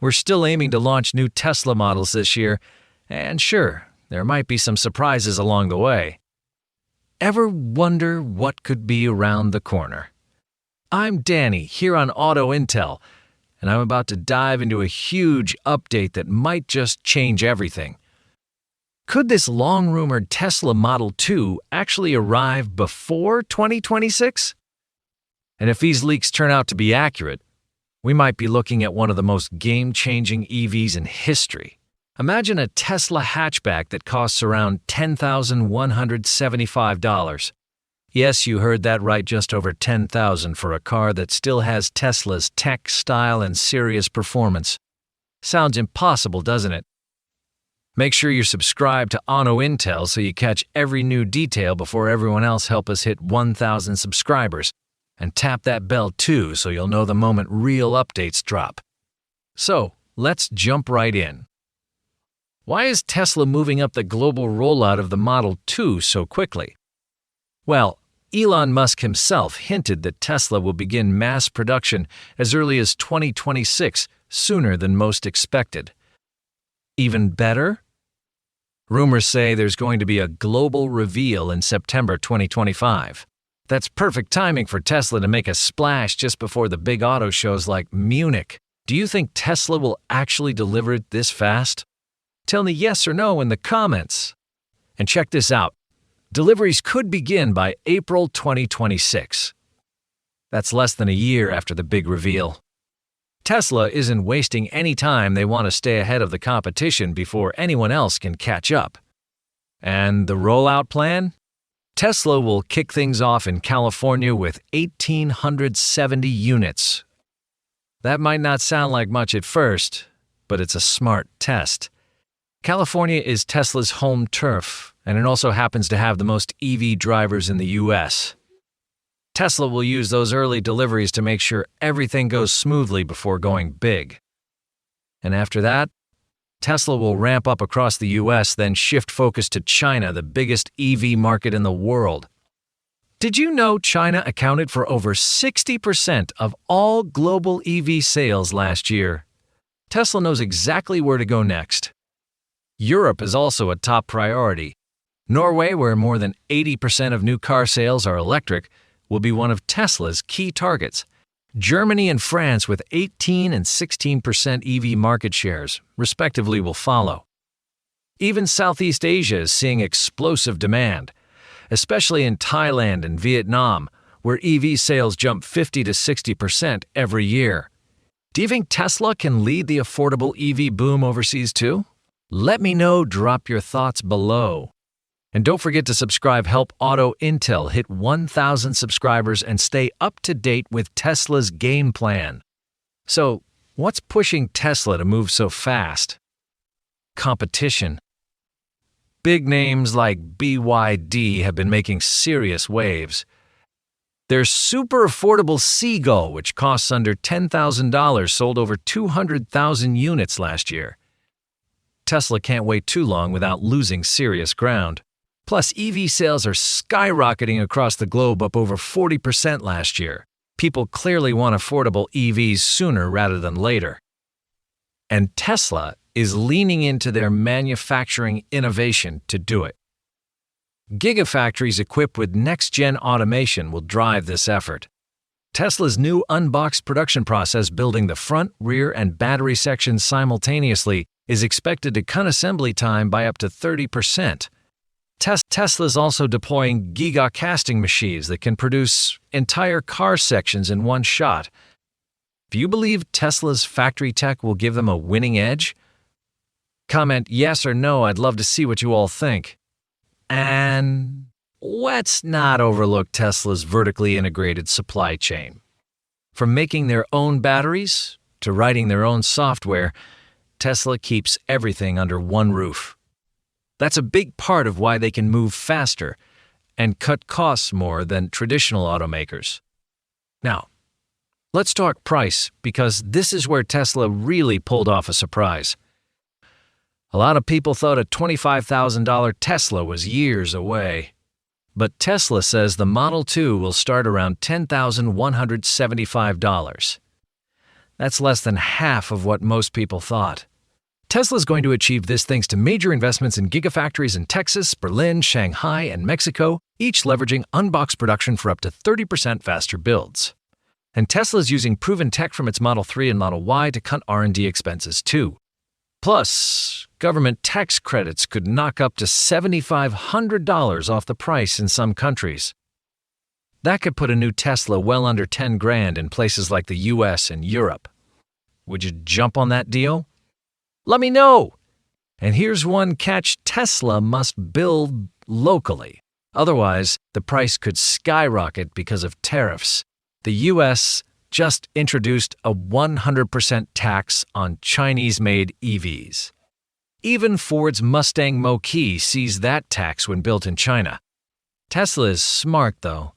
We're still aiming to launch new Tesla models this year, and sure, there might be some surprises along the way. Ever wonder what could be around the corner? I'm Danny, here on Auto Intel, and I'm about to dive into a huge update that might just change everything. Could this long-rumored Tesla Model 2 actually arrive before 2026? And if these leaks turn out to be accurate, we might be looking at one of the most game-changing EVs in history. Imagine a Tesla hatchback that costs around $10,175. Yes, you heard that right, just over $10,000 for a car that still has Tesla's tech, style, and serious performance. Sounds impossible, doesn't it? Make sure you're subscribed to Auto Intel so you catch every new detail before everyone else. Help us hit 1,000 subscribers. And tap that bell too so you'll know the moment real updates drop. So, let's jump right in. Why is Tesla moving up the global rollout of the Model 2 so quickly? Well, Elon Musk himself hinted that Tesla will begin mass production as early as 2026, sooner than most expected. Even better? Rumors say there's going to be a global reveal in September 2025. That's perfect timing for Tesla to make a splash just before the big auto shows like Munich. Do you think Tesla will actually deliver it this fast? Tell me yes or no in the comments. And check this out. Deliveries could begin by April 2026. That's less than a year after the big reveal. Tesla isn't wasting any time. They want to stay ahead of the competition before anyone else can catch up. And the rollout plan? Tesla will kick things off in California with 1,870 units. That might not sound like much at first, but it's a smart test. California is Tesla's home turf, and it also happens to have the most EV drivers in the US. Tesla will use those early deliveries to make sure everything goes smoothly before going big. And after that, Tesla will ramp up across the US, then shift focus to China, the biggest EV market in the world. Did you know China accounted for over 60% of all global EV sales last year? Tesla knows exactly where to go next. Europe is also a top priority. Norway, where more than 80% of new car sales are electric, will be one of Tesla's key targets. Germany and France, with 18% and 16% EV market shares, respectively, will follow. Even Southeast Asia is seeing explosive demand, especially in Thailand and Vietnam, where EV sales jump 50 to 60% every year. Do you think Tesla can lead the affordable EV boom overseas too? Let me know, drop your thoughts below. And don't forget to subscribe. Help Auto Intel hit 1,000 subscribers and stay up to date with Tesla's game plan. So, what's pushing Tesla to move so fast? Competition. Big names like BYD have been making serious waves. Their super affordable Seagull, which costs under $10,000, sold over 200,000 units last year. Tesla can't wait too long without losing serious ground. Plus, EV sales are skyrocketing across the globe, up over 40% last year. People clearly want affordable EVs sooner rather than later. And Tesla is leaning into their manufacturing innovation to do it. Gigafactories equipped with next-gen automation will drive this effort. Tesla's new unboxed production process, building the front, rear, and battery sections simultaneously, is expected to cut assembly time by up to 30%. Tesla's also deploying giga-casting machines that can produce entire car sections in one shot. Do you believe Tesla's factory tech will give them a winning edge? Comment yes or no. I'd love to see what you all think. And let's not overlook Tesla's vertically integrated supply chain. From making their own batteries to writing their own software, Tesla keeps everything under one roof. That's a big part of why they can move faster and cut costs more than traditional automakers. Now, let's talk price, because this is where Tesla really pulled off a surprise. A lot of people thought a $25,000 Tesla was years away. But Tesla says the Model 2 will start around $10,175. That's less than half of what most people thought. Tesla's going to achieve this thanks to major investments in gigafactories in Texas, Berlin, Shanghai, and Mexico, each leveraging unboxed production for up to 30% faster builds. And Tesla's using proven tech from its Model 3 and Model Y to cut R&D expenses too. Plus, government tax credits could knock up to $7,500 off the price in some countries. That could put a new Tesla well under $10,000 in places like the US and Europe. Would you jump on that deal? Let me know! And here's one catch Tesla must build locally. Otherwise, the price could skyrocket because of tariffs. The US just introduced a 100% tax on Chinese-made EVs. Even Ford's Mustang Mach-E sees that tax when built in China. Tesla is smart, though.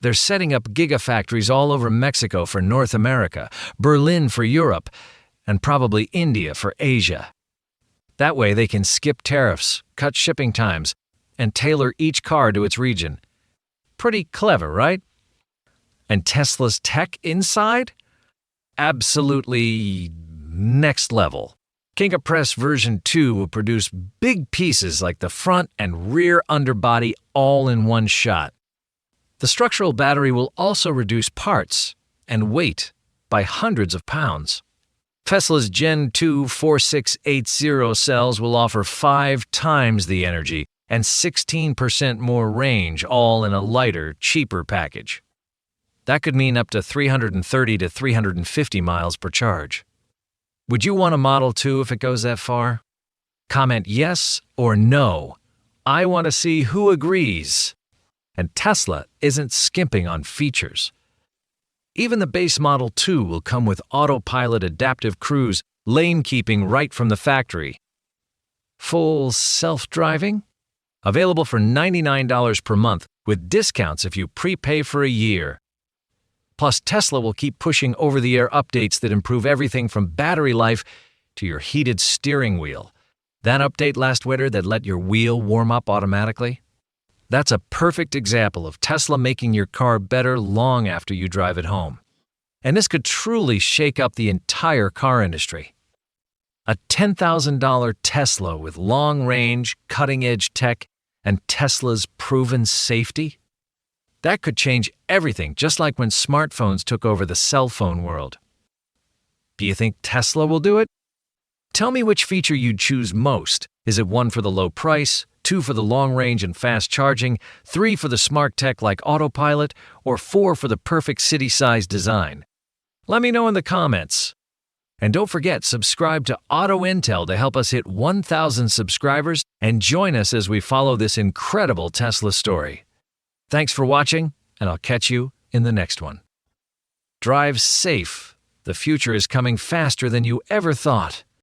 They're setting up gigafactories all over Mexico for North America, Berlin for Europe, and probably India for Asia. That way they can skip tariffs, cut shipping times, and tailor each car to its region. Pretty clever, right? And Tesla's tech inside? Absolutely next level. King of Press version 2 will produce big pieces like the front and rear underbody all in one shot. The structural battery will also reduce parts and weight by hundreds of pounds. Tesla's Gen 2 4680 cells will offer 5 times the energy and 16% more range, all in a lighter, cheaper package. That could mean up to 330 to 350 miles per charge. Would you want a Model 2 if it goes that far? Comment yes or no. I want to see who agrees. And Tesla isn't skimping on features. Even the base Model 2 will come with Autopilot adaptive cruise, lane keeping right from the factory. Full self-driving? Available for $99 per month with discounts if you prepay for a year. Plus, Tesla will keep pushing over-the-air updates that improve everything from battery life to your heated steering wheel. That update last winter that let your wheel warm up automatically? That's a perfect example of Tesla making your car better long after you drive it home. And this could truly shake up the entire car industry. A $10,000 Tesla with long-range, cutting-edge tech and Tesla's proven safety? That could change everything, just like when smartphones took over the cell phone world. Do you think Tesla will do it? Tell me which feature you'd choose most. Is it 1 for the low price, 2 for the long range and fast charging, 3 for the smart tech like Autopilot, or 4 for the perfect city-sized design? Let me know in the comments. And don't forget, subscribe to Auto Intel to help us hit 1,000 subscribers and join us as we follow this incredible Tesla story. Thanks for watching, and I'll catch you in the next one. Drive safe. The future is coming faster than you ever thought.